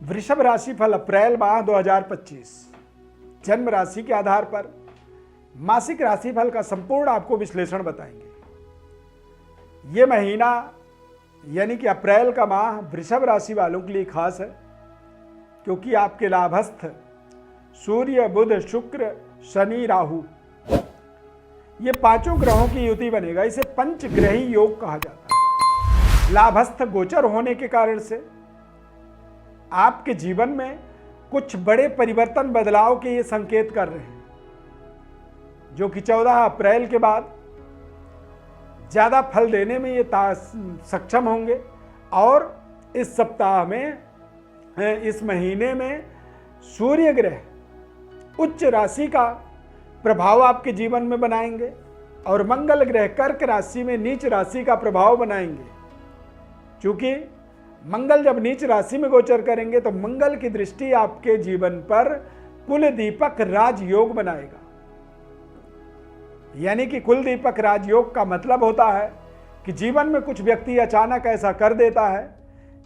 वृषभ राशि फल अप्रैल माह 2025 जन्म राशि के आधार पर मासिक राशि फल का संपूर्ण आपको विश्लेषण बताएंगे। ये महीना यानी कि अप्रैल का माह वृषभ राशि वालों के लिए खास है, क्योंकि आपके लाभस्थ सूर्य, बुध, शुक्र, शनि, राहु ये पांचों ग्रहों की युति बनेगा। इसे पंचग्रही योग कहा जाता है। लाभस्थ गोचर होने के कारण से आपके जीवन में कुछ बड़े परिवर्तन, बदलाव के ये संकेत कर रहे हैं, जो कि 14 अप्रैल के बाद ज्यादा फल देने में ये सक्षम होंगे। और इस सप्ताह में, इस महीने में सूर्य ग्रह उच्च राशि का प्रभाव आपके जीवन में बनाएंगे और मंगल ग्रह कर्क राशि में नीच राशि का प्रभाव बनाएंगे। क्योंकि मंगल जब नीच राशि में गोचर करेंगे तो मंगल की दृष्टि आपके जीवन पर कुल दीपक राजयोग बनाएगा। यानी कि कुल दीपक राजयोग का मतलब होता है कि जीवन में कुछ व्यक्ति अचानक ऐसा कर देता है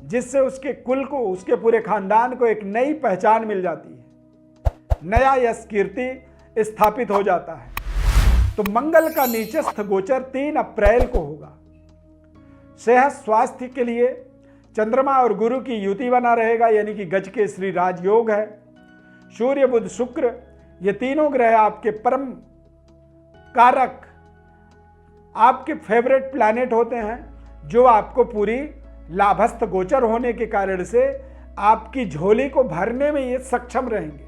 जिससे उसके कुल को, उसके पूरे खानदान को एक नई पहचान मिल जाती है, नया यश कीर्ति स्थापित हो जाता है। तो मंगल का नीचस्थ गोचर 3 अप्रैल को होगा। सेहत स्वास्थ्य के लिए चंद्रमा और गुरु की युति बना रहेगा, यानी कि गज के श्री राजयोग है। सूर्य, बुध, शुक्र ये तीनों ग्रह आपके परम कारक, आपके फेवरेट प्लैनेट होते हैं, जो आपको पूरी लाभस्थ गोचर होने के कारण से आपकी झोली को भरने में ये सक्षम रहेंगे।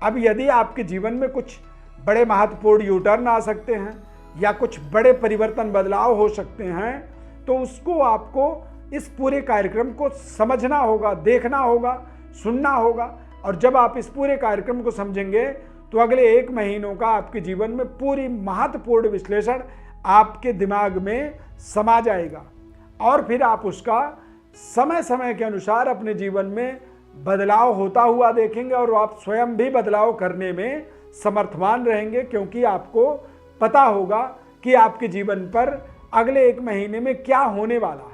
अब यदि आपके जीवन में कुछ बड़े महत्वपूर्ण यूटर्न आ सकते हैं या कुछ बड़े परिवर्तन, बदलाव हो सकते हैं, तो उसको आपको इस पूरे कार्यक्रम को समझना होगा, देखना होगा, सुनना होगा। और जब आप इस पूरे कार्यक्रम को समझेंगे तो अगले 1 महीनों का आपके जीवन में पूरी महत्वपूर्ण विश्लेषण आपके दिमाग में समा जाएगा और फिर आप उसका समय समय के अनुसार अपने जीवन में बदलाव होता हुआ देखेंगे और आप स्वयं भी बदलाव करने में समर्थवान रहेंगे, क्योंकि आपको पता होगा कि आपके जीवन पर अगले 1 महीने में क्या होने वाला है।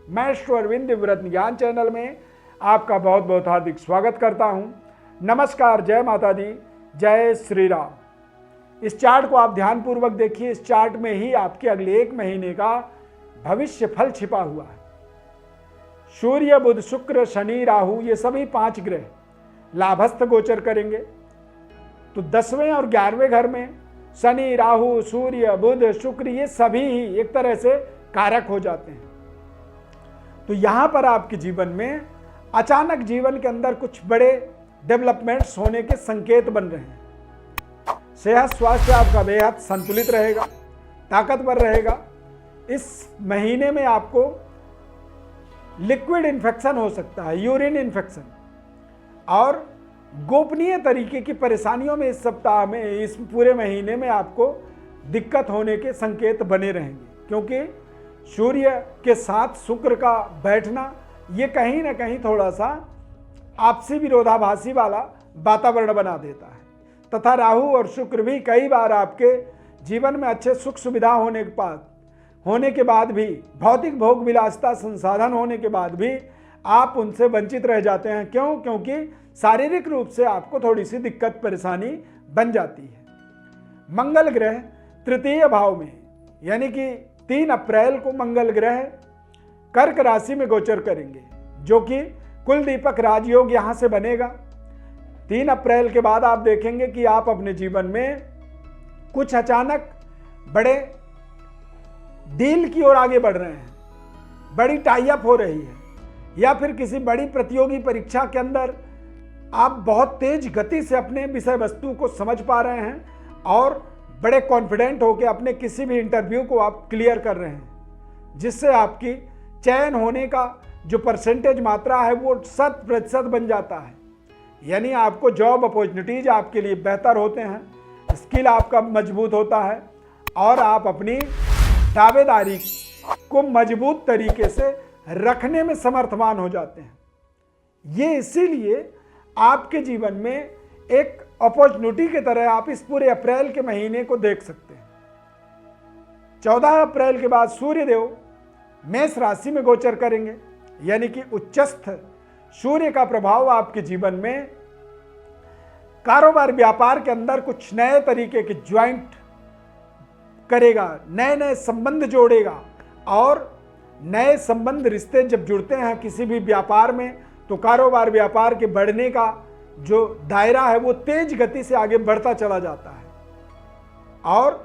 मैं श्री अरविंद व्रत ज्ञान चैनल में आपका बहुत बहुत हार्दिक स्वागत करता हूं। नमस्कार, जय माता दी, जय श्री राम। इस चार्ट को आप ध्यानपूर्वक देखिए। इस चार्ट में ही आपके अगले 1 महीने का भविष्य फल छिपा हुआ है। सूर्य, बुध, शुक्र, शनि, राहु ये सभी 5 ग्रह लाभस्थ गोचर करेंगे। तो 10वें और 11वें घर में शनि, राहु, सूर्य, बुध, शुक्र ये सभी ही एक तरह से कारक हो जाते हैं। तो यहां पर आपके जीवन में अचानक जीवन के अंदर कुछ बड़े डेवलपमेंट्स होने के संकेत बन रहे हैं। सेहत स्वास्थ्य आपका बेहद संतुलित रहेगा, ताकतवर रहेगा। इस महीने में आपको लिक्विड इन्फेक्शन हो सकता है, यूरिन इन्फेक्शन, और गोपनीय तरीके की परेशानियों में इस सप्ताह में, इस पूरे महीने में आपको दिक्कत होने के संकेत बने रहेंगे। क्योंकि सूर्य के साथ शुक्र का बैठना ये कहीं ना कहीं थोड़ा सा आपसी विरोधाभासी वाला वातावरण बना देता है। तथा राहु और शुक्र भी कई बार आपके जीवन में अच्छे सुख सुविधा होने के बाद भी, भौतिक भोग विलासिता संसाधन होने के बाद भी आप उनसे वंचित रह जाते हैं। क्यों? क्योंकि शारीरिक रूप से आपको थोड़ी सी दिक्कत परेशानी बन जाती है। मंगल ग्रह तृतीय भाव में, यानी कि 3 अप्रैल को मंगल ग्रह कर्क राशि में गोचर करेंगे, जो कि कुल दीपक राजयोग यहां से बनेगा। 3 अप्रैल के बाद आप देखेंगे कि आप अपने जीवन में कुछ अचानक बड़े डील की ओर आगे बढ़ रहे हैं, बड़ी टाई अप हो रही है, या फिर किसी बड़ी प्रतियोगी परीक्षा के अंदर आप बहुत तेज गति से अपने विषय वस्तु को समझ पा रहे हैं और बड़े कॉन्फिडेंट होकर अपने किसी भी इंटरव्यू को आप क्लियर कर रहे हैं, जिससे आपकी चयन होने का जो परसेंटेज मात्रा है वो 100% बन जाता है। यानी आपको जॉब अपॉर्चुनिटीज आपके लिए बेहतर होते हैं, स्किल आपका मजबूत होता है और आप अपनी दावेदारी को मजबूत तरीके से रखने में समर्थवान हो जाते हैं। ये इसीलिए आपके जीवन में एक अपॉर्चुनिटी की तरह आप इस पूरे अप्रैल के महीने को देख सकते हैं। 14 अप्रैल के बाद सूर्यदेव मेष राशि में गोचर करेंगे, यानी कि उच्चस्थ सूर्य का प्रभाव आपके जीवन में कारोबार व्यापार के अंदर कुछ नए तरीके के ज्वाइंट करेगा, नए नए संबंध जोड़ेगा। और नए संबंध रिश्ते जब जुड़ते हैं किसी भी व्यापार में, तो कारोबार व्यापार के बढ़ने का जो दायरा है वो तेज गति से आगे बढ़ता चला जाता है। और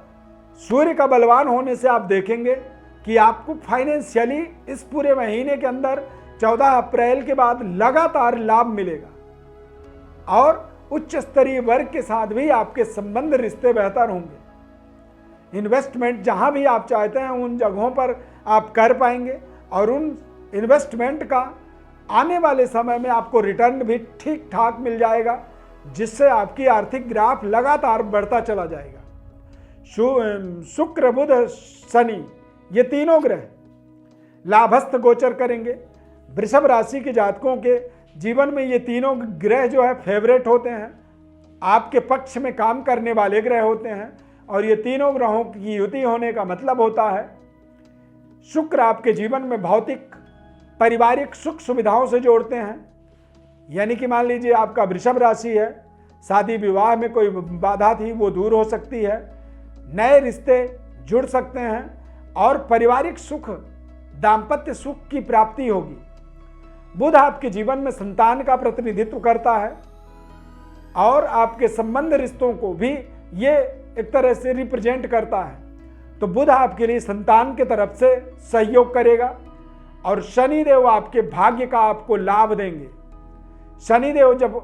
सूर्य का बलवान होने से आप देखेंगे कि आपको फाइनेंशियली इस पूरे महीने के अंदर 14 अप्रैल के बाद लगातार लाभ मिलेगा और उच्च स्तरीय वर्ग के साथ भी आपके संबंध रिश्ते बेहतर होंगे। इन्वेस्टमेंट जहां भी आप चाहते हैं उन जगहों पर आप कर पाएंगे और उन इन्वेस्टमेंट का आने वाले समय में आपको रिटर्न भी ठीक ठाक मिल जाएगा, जिससे आपकी आर्थिक ग्राफ लगातार बढ़ता चला जाएगा। शुक्र, बुध, शनि, ये तीनों ग्रह लाभस्थ गोचर करेंगे। वृषभ राशि के जातकों के जीवन में ये तीनों ग्रह जो है फेवरेट होते हैं, आपके पक्ष में काम करने वाले ग्रह होते हैं। और ये तीनों ग्रहों की युति होने का मतलब होता है शुक्र आपके जीवन में भौतिक पारिवारिक सुख सुविधाओं से जोड़ते हैं। यानी कि मान लीजिए आपका वृषभ राशि है, शादी विवाह में कोई बाधा थी वो दूर हो सकती है, नए रिश्ते जुड़ सकते हैं और पारिवारिक सुख, दाम्पत्य सुख की प्राप्ति होगी। बुध आपके जीवन में संतान का प्रतिनिधित्व करता है और आपके संबंध रिश्तों को भी ये एक तरह से रिप्रेजेंट करता है। तो बुध आपके लिए संतान के तरफ से सहयोग करेगा और शनिदेव आपके भाग्य का आपको लाभ देंगे। शनिदेव जब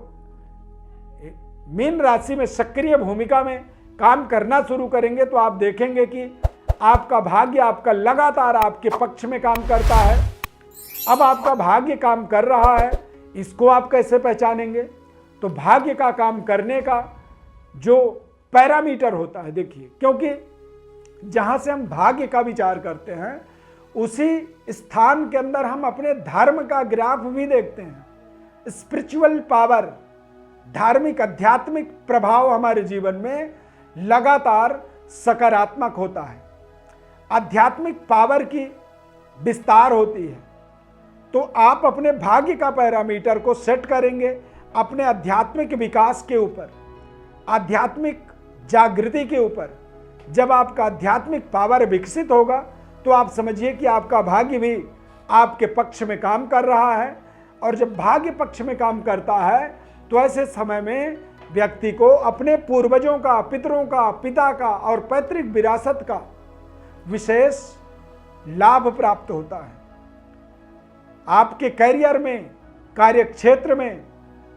मीन राशि में सक्रिय भूमिका में काम करना शुरू करेंगे तो आप देखेंगे कि आपका भाग्य आपका लगातार आपके पक्ष में काम करता है। अब आपका भाग्य काम कर रहा है, इसको आप कैसे पहचानेंगे? तो भाग्य का काम करने का जो पैरामीटर होता है, देखिए, क्योंकि जहां से हम भाग्य का विचार करते हैं उसी स्थान के अंदर हम अपने धर्म का ग्राफ भी देखते हैं। स्पिरिचुअल पावर, धार्मिक आध्यात्मिक प्रभाव हमारे जीवन में लगातार सकारात्मक होता है। आध्यात्मिक पावर की विस्तार होती है। तो आप अपने भाग्य का पैरामीटर को सेट करेंगे अपने आध्यात्मिक विकास के ऊपर, आध्यात्मिक जागृति के ऊपर। जब आपका आध्यात्मिक पावर विकसित होगा तो आप समझिए कि आपका भाग्य भी आपके पक्ष में काम कर रहा है। और जब भाग्य पक्ष में काम करता है तो ऐसे समय में व्यक्ति को अपने पूर्वजों का, पितरों का, पिता का और पैतृक विरासत का विशेष लाभ प्राप्त होता है। आपके करियर में, कार्यक्षेत्र में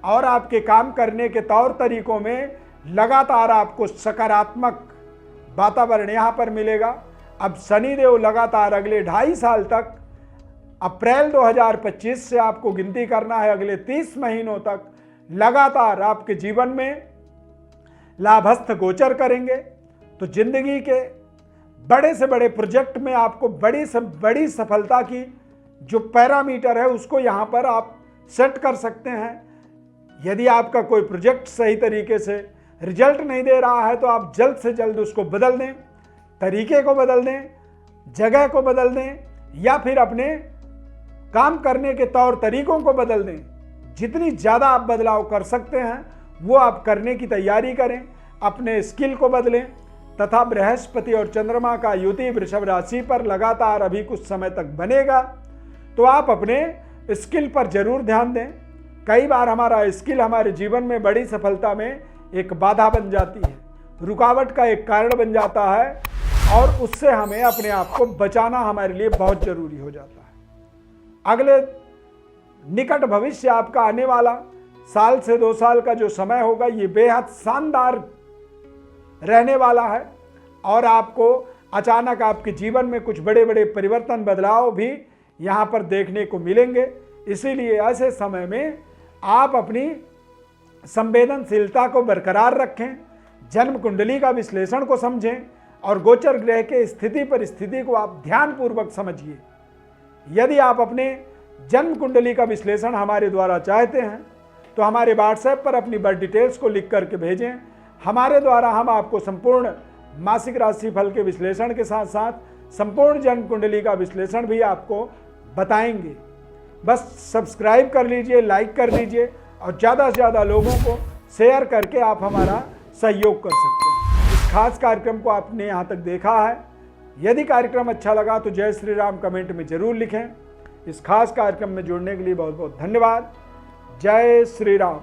और आपके काम करने के तौर तरीकों में लगातार आपको सकारात्मक वातावरण यहाँ पर मिलेगा। अब शनिदेव लगातार अगले 2.5 साल तक, अप्रैल 2025 से आपको गिनती करना है, अगले 30 महीनों तक लगातार आपके जीवन में लाभस्थ गोचर करेंगे। तो जिंदगी के बड़े से बड़े प्रोजेक्ट में आपको बड़ी से बड़ी सफलता की जो पैरामीटर है उसको यहाँ पर आप सेट कर सकते हैं। यदि आपका कोई प्रोजेक्ट सही तरीके से रिजल्ट नहीं दे रहा है तो आप जल्द से जल्द उसको बदल दें, तरीके को बदल दें, जगह को बदल दें या फिर अपने काम करने के तौर तरीकों को बदल दें। जितनी ज़्यादा आप बदलाव कर सकते हैं वो आप करने की तैयारी करें, अपने स्किल को बदलें। तथा बृहस्पति और चंद्रमा का युति वृषभ राशि पर लगातार अभी कुछ समय तक बनेगा, तो आप अपने स्किल पर जरूर ध्यान दें। कई बार हमारा स्किल हमारे जीवन में बड़ी सफलता में एक बाधा बन जाती है, रुकावट का एक कारण बन जाता है और उससे हमें अपने आप को बचाना हमारे लिए बहुत जरूरी हो जाता है। अगले निकट भविष्य आपका आने वाला साल से 2 साल का जो समय होगा ये बेहद शानदार रहने वाला है और आपको अचानक आपके जीवन में कुछ बड़े बड़े परिवर्तन, बदलाव भी यहाँ पर देखने को मिलेंगे। इसीलिए ऐसे समय में आप अपनी संवेदनशीलता को बरकरार रखें, जन्म कुंडली का विश्लेषण को समझें और गोचर ग्रह के स्थिति परिस्थिति को आप ध्यानपूर्वक समझिए। यदि आप अपने जन्म कुंडली का विश्लेषण हमारे द्वारा चाहते हैं तो हमारे व्हाट्सएप पर अपनी बर्थ डिटेल्स को लिख करके भेजें। हमारे द्वारा हम आपको संपूर्ण मासिक राशिफल के विश्लेषण के साथ साथ संपूर्ण जन्म कुंडली का विश्लेषण भी आपको बताएंगे। बस सब्सक्राइब कर लीजिए, लाइक कर लीजिए और ज़्यादा से ज़्यादा लोगों को शेयर करके आप हमारा सहयोग कर सकते हैं। इस खास कार्यक्रम को आपने यहाँ तक देखा है। यदि कार्यक्रम अच्छा लगा तो जय श्री राम कमेंट में ज़रूर लिखें। इस खास कार्यक्रम में जुड़ने के लिए बहुत बहुत धन्यवाद। जय श्री राम।